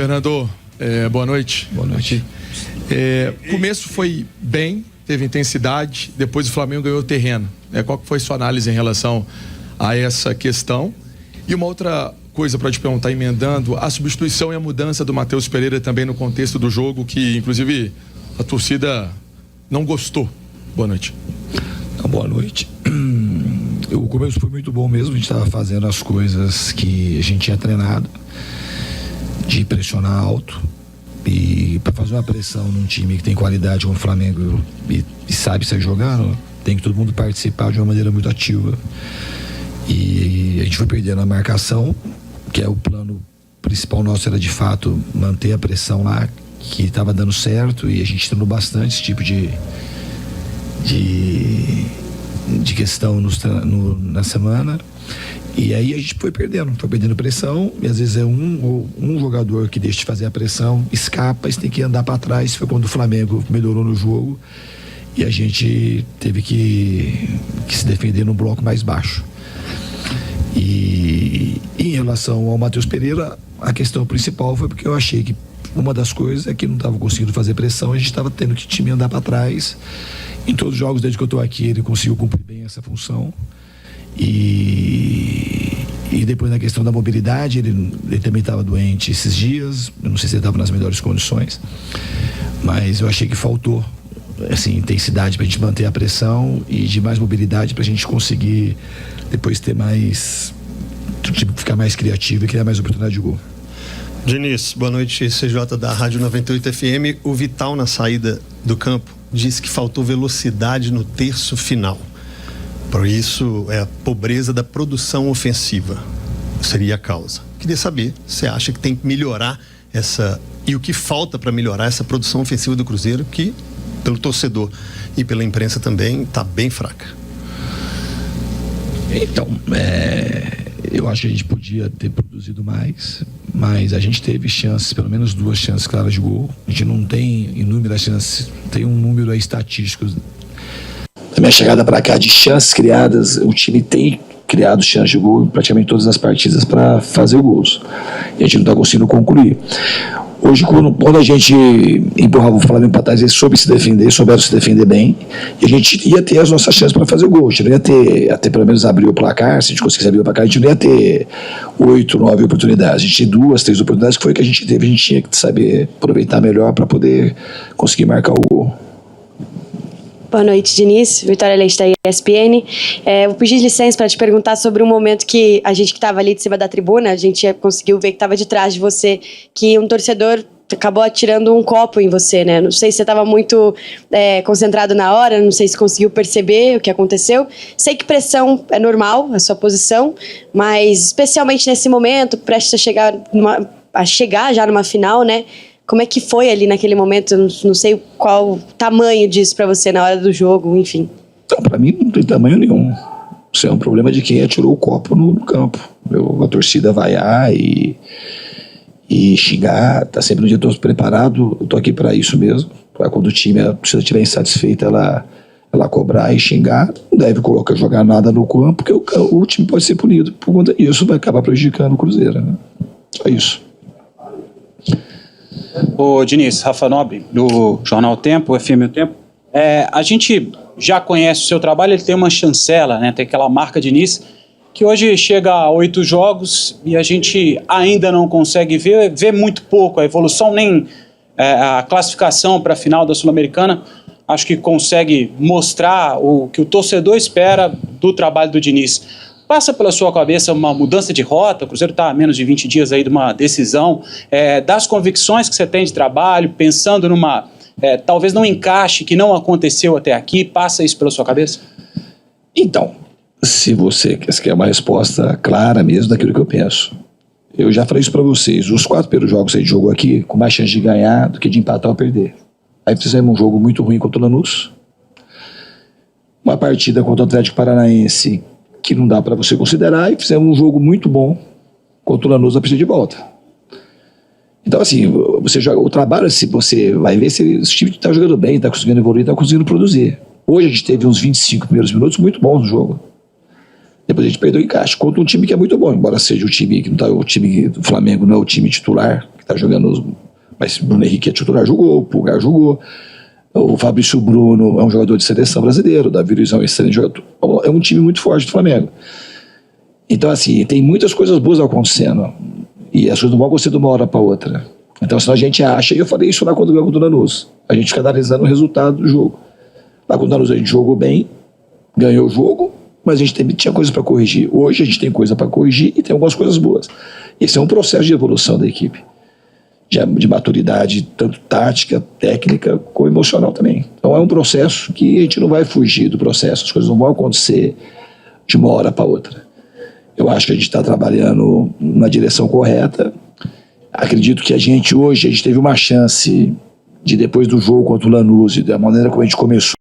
Fernando, boa noite. Boa noite. O começo foi bem, teve intensidade, depois o Flamengo ganhou terreno. Qual que foi sua análise em relação a essa questão? E uma outra coisa para te perguntar, emendando, a substituição e a mudança do Matheus Pereira também no contexto do jogo, que inclusive a torcida não gostou. Boa noite. Boa noite. O começo foi muito bom mesmo, a gente estava fazendo as coisas que a gente tinha treinado, de pressionar alto, e para fazer uma pressão num time que tem qualidade como o Flamengo e sabe sair jogando, tem que todo mundo participar de uma maneira muito ativa. E a gente foi perdendo a marcação, que é o plano principal nosso, era de fato manter a pressão lá, que estava dando certo, e a gente treinou bastante esse tipo de questão na semana. E aí a gente foi perdendo pressão, e às vezes é um jogador que deixa de fazer a pressão, escapa, e tem que andar para trás. Foi quando o Flamengo melhorou no jogo e a gente teve que se defender num bloco mais baixo. E em relação ao Matheus Pereira, a questão principal foi porque eu achei que uma das coisas é que não estava conseguindo fazer pressão, a gente estava tendo que o time andar para trás. Em todos os jogos desde que eu estou aqui, ele conseguiu cumprir bem essa função. E depois na questão da mobilidade, ele também estava doente esses dias. Eu não sei se ele estava nas melhores condições, mas eu achei que faltou assim, intensidade para a gente manter a pressão e de mais mobilidade para a gente conseguir depois ter mais, tipo, ficar mais criativo e criar mais oportunidade de gol. Diniz, boa noite, CJ da Rádio 98 FM. O Vital, na saída do campo, disse que faltou velocidade no terço final. Por isso, é a pobreza da produção ofensiva seria a causa. Queria saber, você acha que tem que melhorar e o que falta para melhorar essa produção ofensiva do Cruzeiro, que pelo torcedor e pela imprensa também está bem fraca? Então, eu acho que a gente podia ter produzido mais, mas a gente teve chances, pelo menos 2 chances claras de gol. A gente não tem inúmeras chances, tem um número aí estatístico. Na minha chegada para cá, de chances criadas, o time tem criado chances de gol em praticamente todas as partidas para fazer gols. E a gente não está conseguindo concluir. Hoje, quando a gente empurrava o Flamengo para trás, eles souberam se defender bem, e a gente ia ter as nossas chances para fazer o gol. A gente não ia ter, até pelo menos abrir o placar. Se a gente conseguisse abrir o placar, a gente não ia ter 8, 9 oportunidades. A gente tinha 2, 3 oportunidades, que foi que a gente teve. A gente tinha que saber aproveitar melhor para poder conseguir marcar o gol. Boa noite, Diniz. Vitória Leite da ESPN. Vou pedir licença para te perguntar sobre um momento que a gente que estava ali de cima da tribuna, a gente conseguiu ver que estava de trás de você, que um torcedor acabou atirando um copo em você, né? Não sei se você estava muito concentrado na hora, não sei se conseguiu perceber o que aconteceu. Sei que pressão é normal, a sua posição, mas especialmente nesse momento, prestes a chegar já numa final, né? Como é que foi ali naquele momento? Não sei qual o tamanho disso pra você na hora do jogo, enfim. Então, pra mim não tem tamanho nenhum. Isso é um problema de quem atirou o copo no campo. A torcida vaiar e xingar, tá sempre no dia todo preparado. Eu tô aqui pra isso mesmo. Pra quando o time, a torcida estiver insatisfeita, ela cobrar e xingar. Não deve jogar nada no campo, porque o time pode ser punido por conta disso, vai acabar prejudicando o Cruzeiro, né? Só isso. Ô Diniz, Rafa Nobre, do Jornal Tempo, FM O Tempo. A gente já conhece o seu trabalho, ele tem uma chancela, né? Tem aquela marca Diniz, que hoje chega a 8 jogos e a gente ainda não consegue ver muito pouco a evolução, nem a classificação para a final da Sul-Americana. Acho que consegue mostrar o que o torcedor espera do trabalho do Diniz. Passa pela sua cabeça uma mudança de rota? O Cruzeiro está a menos de 20 dias aí de uma decisão, das convicções que você tem de trabalho, pensando numa, talvez num encaixe que não aconteceu até aqui, passa isso pela sua cabeça? Então, se você quer uma resposta clara mesmo daquilo que eu penso, eu já falei isso para vocês, os 4 primeiros jogos que a gente jogou aqui, com mais chance de ganhar do que de empatar ou perder. Aí fizemos um jogo muito ruim contra o Lanús, uma partida contra o Atlético Paranaense que não dá para você considerar, e fizemos um jogo muito bom contra o Lanús na partida de volta. Então, assim, você joga, o trabalho, se você vai ver se o time está jogando bem, está conseguindo evoluir, está conseguindo produzir. Hoje a gente teve uns 25 primeiros minutos muito bons no jogo. Depois a gente perdeu o encaixe contra um time que é muito bom, embora seja o time que não tá, o time do Flamengo não é o time titular, que tá jogando, mas o Bruno Henrique é titular, jogou, o Pulgar jogou, o Fabrício Bruno é um jogador de seleção brasileiro, o Davi Luiz é um excelente jogador, é um time muito forte do Flamengo. Então, assim, tem muitas coisas boas acontecendo, e as coisas não vão acontecer de uma hora para outra. Então, senão a gente acha, e eu falei isso lá quando ganhou com o Lanús, a gente fica analisando o resultado do jogo. Lá com o Lanús a gente jogou bem, ganhou o jogo, mas a gente tinha coisas para corrigir. Hoje a gente tem coisa para corrigir e tem algumas coisas boas. Esse é um processo de evolução da equipe, de maturidade, tanto tática, técnica, como emocional também. Então é um processo que a gente não vai fugir do processo, as coisas não vão acontecer de uma hora para outra. Eu acho que a gente está trabalhando na direção correta. Acredito que a gente teve uma chance de, depois do jogo contra o Lanús, e da maneira como a gente começou,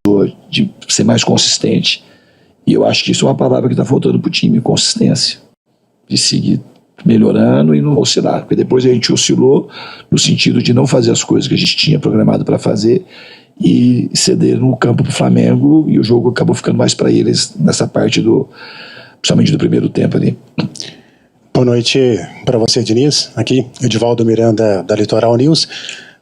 de ser mais consistente. E eu acho que isso é uma palavra que está faltando para o time, consistência. De seguir melhorando e não oscilar. Porque depois a gente oscilou no sentido de não fazer as coisas que a gente tinha programado para fazer e ceder no campo para o Flamengo, e o jogo acabou ficando mais para eles nessa parte principalmente do primeiro tempo ali. Boa noite para você, Diniz. Aqui, Edivaldo Miranda, da Litoral News.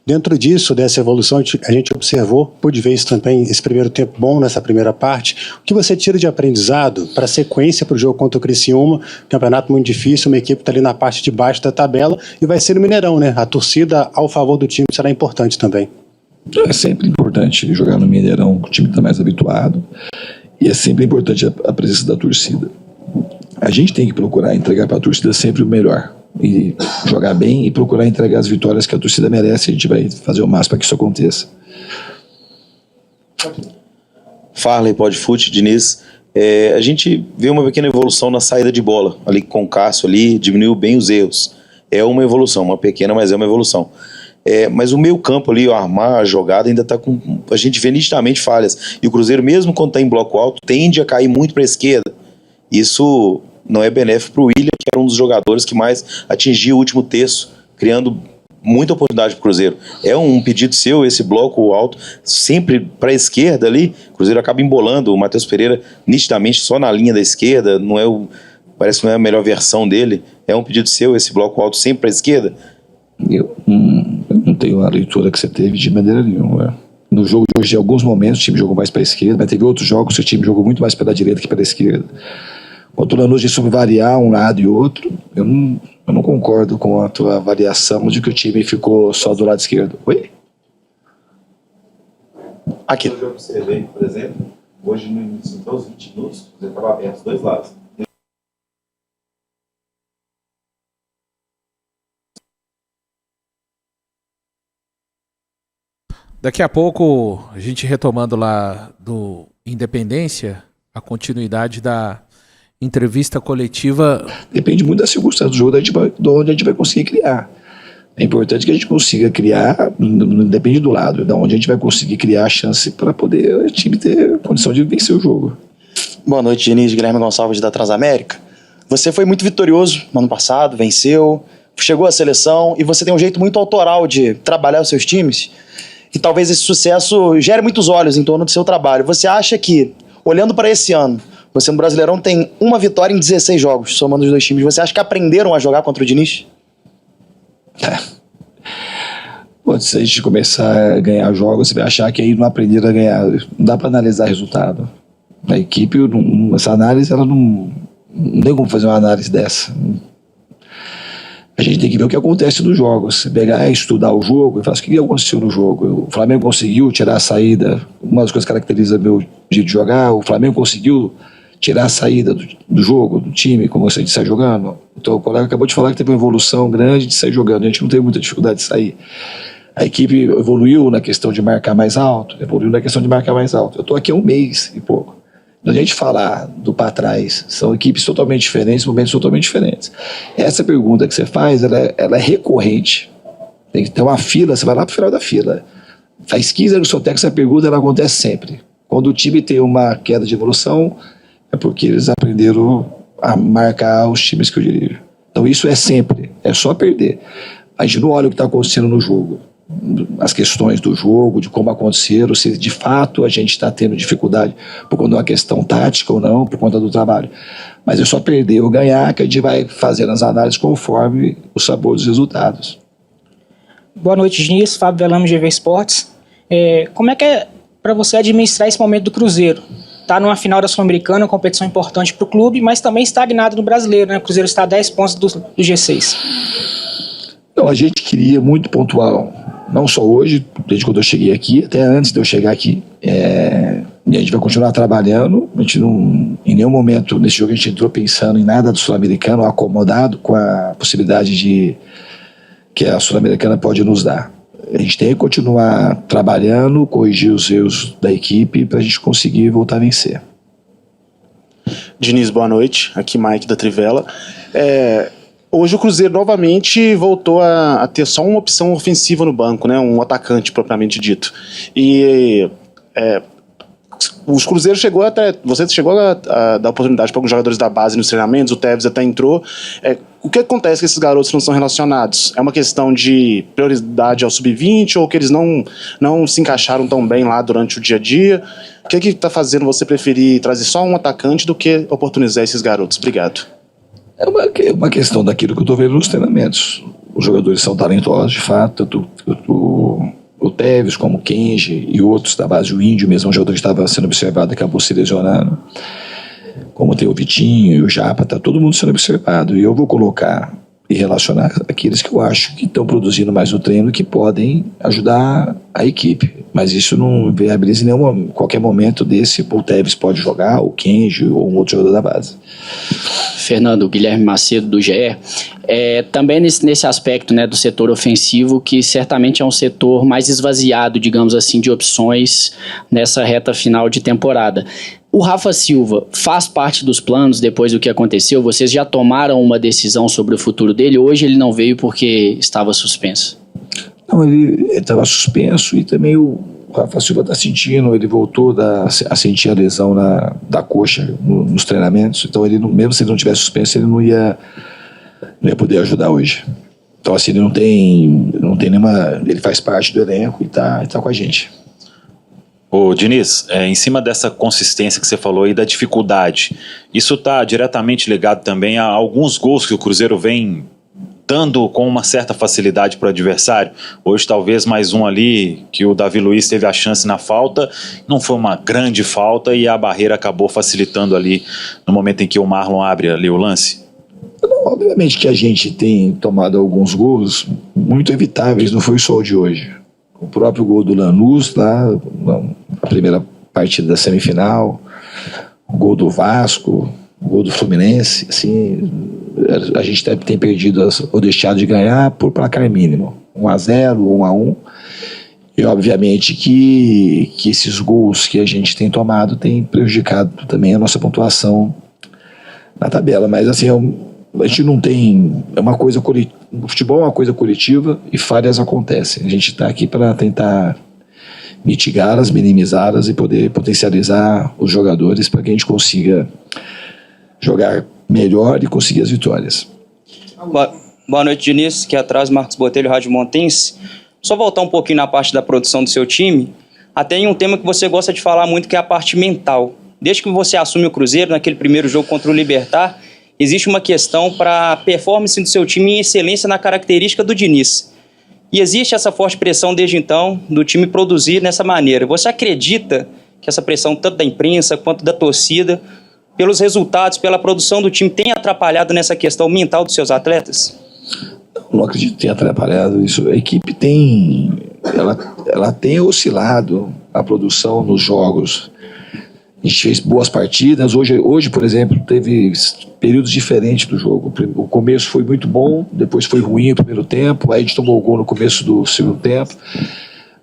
Dentro disso, dessa evolução, a gente observou, pôde ver isso também, esse primeiro tempo bom nessa primeira parte. O que você tira de aprendizado para a sequência para o jogo contra o Criciúma? Campeonato muito difícil, uma equipe está ali na parte de baixo da tabela e vai ser no Mineirão, né? A torcida ao favor do time será importante também. É sempre importante jogar no Mineirão, o time está mais habituado, e é sempre importante a presença da torcida. A gente tem que procurar entregar para a torcida sempre o melhor, e jogar bem e procurar entregar as vitórias que a torcida merece. A gente vai fazer o máximo para que isso aconteça. Farley, Podfute, Diniz. A gente vê uma pequena evolução na saída de bola, ali com o Cássio ali, diminuiu bem os erros. É uma evolução, uma pequena, mas é uma evolução. Mas o meio campo ali, o armar, a jogada, ainda está com... A gente vê nitidamente falhas. E o Cruzeiro, mesmo quando está em bloco alto, tende a cair muito para a esquerda. Isso não é benéfico para o William, que era um dos jogadores que mais atingia o último terço, criando muita oportunidade para o Cruzeiro. É um pedido seu, esse bloco alto, sempre para a esquerda ali, o Cruzeiro acaba embolando o Matheus Pereira nitidamente só na linha da esquerda, parece que não é a melhor versão dele. É um pedido seu, esse bloco alto sempre para a esquerda? Eu não tenho a leitura que você teve de maneira nenhuma. No jogo de hoje, em alguns momentos, o time jogou mais para a esquerda, mas teve outros jogos que o time jogou muito mais pela direita que pela esquerda. Quanto o Lanús de variar um lado e outro, eu não concordo com a tua avaliação de que o time ficou só do lado esquerdo. Oi? Aqui. Eu observei, por exemplo, hoje no início, até os 20 minutos, você estava aberto os dois lados. Daqui a pouco, a gente retomando lá do Independência, a continuidade da entrevista coletiva. Depende muito da circunstância do jogo, de onde a gente vai conseguir criar. É importante que a gente consiga criar, não depende do lado, de onde a gente vai conseguir criar a chance para poder o time ter condição de vencer o jogo. Boa noite, Diniz. Guilherme Gonçalves, da Transamérica. Você foi muito vitorioso no ano passado, venceu, chegou à seleção e você tem um jeito muito autoral de trabalhar os seus times, e talvez esse sucesso gere muitos olhos em torno do seu trabalho. Você acha que, olhando para esse ano, você no Brasileirão tem uma vitória em 16 jogos, somando os dois times, você acha que aprenderam a jogar contra o Diniz? Bom, se a gente começar a ganhar jogos, você vai achar que aí não aprenderam a ganhar. Não dá para analisar resultado. A equipe, essa análise, ela não tem como fazer uma análise dessa. A gente tem que ver o que acontece nos jogos. Pegar e estudar o jogo e falar o que aconteceu no jogo. O Flamengo conseguiu tirar a saída. Uma das coisas que caracteriza meu jeito de jogar, o Flamengo conseguiu tirar a saída do jogo, do time, como você sai jogando. Então o colega acabou de falar que teve uma evolução grande de sair jogando. A gente não teve muita dificuldade de sair. A equipe evoluiu na questão de marcar mais alto. Eu estou aqui há um mês e pouco. Quando a gente falar do para trás, são equipes totalmente diferentes, momentos totalmente diferentes. Essa pergunta que você faz, ela é recorrente. Tem que ter uma fila, você vai lá para o final da fila. Faz 15 anos que eu sou técnico, essa pergunta ela acontece sempre. Quando o time tem uma queda de evolução, é porque eles aprenderam a marcar os times que eu dirijo. Então isso é sempre, é só perder. A gente não olha o que está acontecendo no jogo, as questões do jogo, de como aconteceram, se de fato a gente está tendo dificuldade por conta de uma questão tática ou não, por conta do trabalho. Mas é só perder ou ganhar que a gente vai fazendo as análises conforme o sabor dos resultados. Boa noite, Diniz. Fábio Velame, GV Esportes. Como é que é para você administrar esse momento do Cruzeiro? Está numa final da Sul-Americana, uma competição importante para o clube, mas também estagnado no Brasileiro, né? O Cruzeiro está a 10 pontos do G6. Então, a gente queria muito pontual, não só hoje, desde quando eu cheguei aqui, até antes de eu chegar aqui. E a gente vai continuar trabalhando. A gente não, em nenhum momento nesse jogo a gente entrou pensando em nada do Sul-Americano, acomodado com a possibilidade que a Sul-Americana pode nos dar. A gente tem que continuar trabalhando, corrigir os erros da equipe para a gente conseguir voltar a vencer. Diniz, boa noite. Aqui Mike da Trivela. Hoje o Cruzeiro novamente voltou a ter só uma opção ofensiva no banco, né? Um atacante propriamente dito. E os Cruzeiros você chegou a dar oportunidade para alguns jogadores da base nos treinamentos, o Tevez até entrou. O que acontece que esses garotos não são relacionados? É uma questão de prioridade ao sub-20 ou que eles não se encaixaram tão bem lá durante o dia a dia? O que está fazendo você preferir trazer só um atacante do que oportunizar esses garotos? Obrigado. É uma questão daquilo que eu estou vendo nos treinamentos. Os jogadores são talentosos, de fato, tanto o Tevez como o Kenji e outros da base, o Índio mesmo, um jogador que estava sendo observado, acabou se lesionando. Como tem o Vitinho e o Japa, está todo mundo sendo observado. E eu vou colocar e relacionar aqueles que eu acho que estão produzindo mais no treino, que podem ajudar a equipe. Mas isso não viabiliza em qualquer momento desse. O Tevez pode jogar, o Kenji ou um outro jogador da base. Fernando, Guilherme Macedo do GE. Também nesse aspecto, né, do setor ofensivo, que certamente é um setor mais esvaziado, digamos assim, de opções nessa reta final de temporada. O Rafa Silva faz parte dos planos depois do que aconteceu? Vocês já tomaram uma decisão sobre o futuro dele? Hoje ele não veio porque estava suspenso? Não, ele estava suspenso e também o Rafa Silva está sentindo, ele voltou a sentir a lesão da coxa nos treinamentos, então ele mesmo se ele não tivesse suspenso, ele não ia poder ajudar hoje. Então assim, ele não tem nenhuma, ele faz parte do elenco e tá com a gente. Ô Diniz, em cima dessa consistência que você falou aí, da dificuldade, isso está diretamente ligado também a alguns gols que o Cruzeiro vem dando com uma certa facilidade para o adversário. Hoje talvez mais um ali, que o Davi Luiz teve a chance na falta, não foi uma grande falta e a barreira acabou facilitando ali no momento em que o Marlon abre ali o lance. Obviamente que a gente tem tomado alguns gols muito evitáveis, não foi só o de hoje. O próprio gol do Lanús lá, a primeira partida da semifinal, o gol do Vasco, o gol do Fluminense, assim, a gente tem perdido ou deixado de ganhar por placar mínimo, 1-0, 1-1, e obviamente que esses gols que a gente tem tomado têm prejudicado também a nossa pontuação na tabela, mas assim, a gente não tem, o futebol é uma coisa coletiva e falhas acontecem. A gente está aqui para tentar mitigá-las, minimizá-las e poder potencializar os jogadores para que a gente consiga jogar melhor e conseguir as vitórias. Boa noite, Diniz, aqui atrás Marcos Botelho, Rádio Montense. Só voltar um pouquinho na parte da produção do seu time, até em um tema que você gosta de falar muito, que é a parte mental. Desde que você assume o Cruzeiro, naquele primeiro jogo contra o Libertad, existe uma questão para a performance do seu time em excelência na característica do Diniz. E existe essa forte pressão desde então do time produzir nessa maneira. Você acredita que essa pressão, tanto da imprensa quanto da torcida, pelos resultados, pela produção do time, tem atrapalhado nessa questão mental dos seus atletas? Não acredito que tenha atrapalhado isso. A equipe ela tem oscilado a produção nos jogos. A gente fez boas partidas. Hoje, por exemplo, teve períodos diferentes do jogo. O começo foi muito bom, depois foi ruim o primeiro tempo, aí a gente tomou o gol no começo do segundo tempo.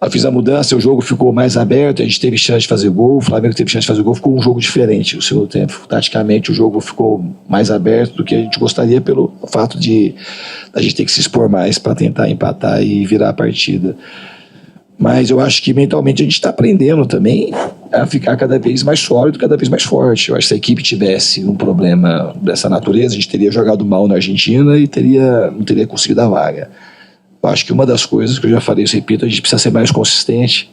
Eu fiz a mudança, o jogo ficou mais aberto, a gente teve chance de fazer gol, o Flamengo teve chance de fazer gol, ficou um jogo diferente o segundo tempo. Taticamente, o jogo ficou mais aberto do que a gente gostaria pelo fato de a gente ter que se expor mais para tentar empatar e virar a partida. Mas eu acho que mentalmente a gente está aprendendo também a ficar cada vez mais sólido, cada vez mais forte. Eu acho que se a equipe tivesse um problema dessa natureza, a gente teria jogado mal na Argentina e não teria conseguido a vaga. Eu acho que uma das coisas que eu já falei, eu repito, a gente precisa ser mais consistente,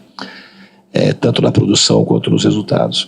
tanto na produção quanto nos resultados.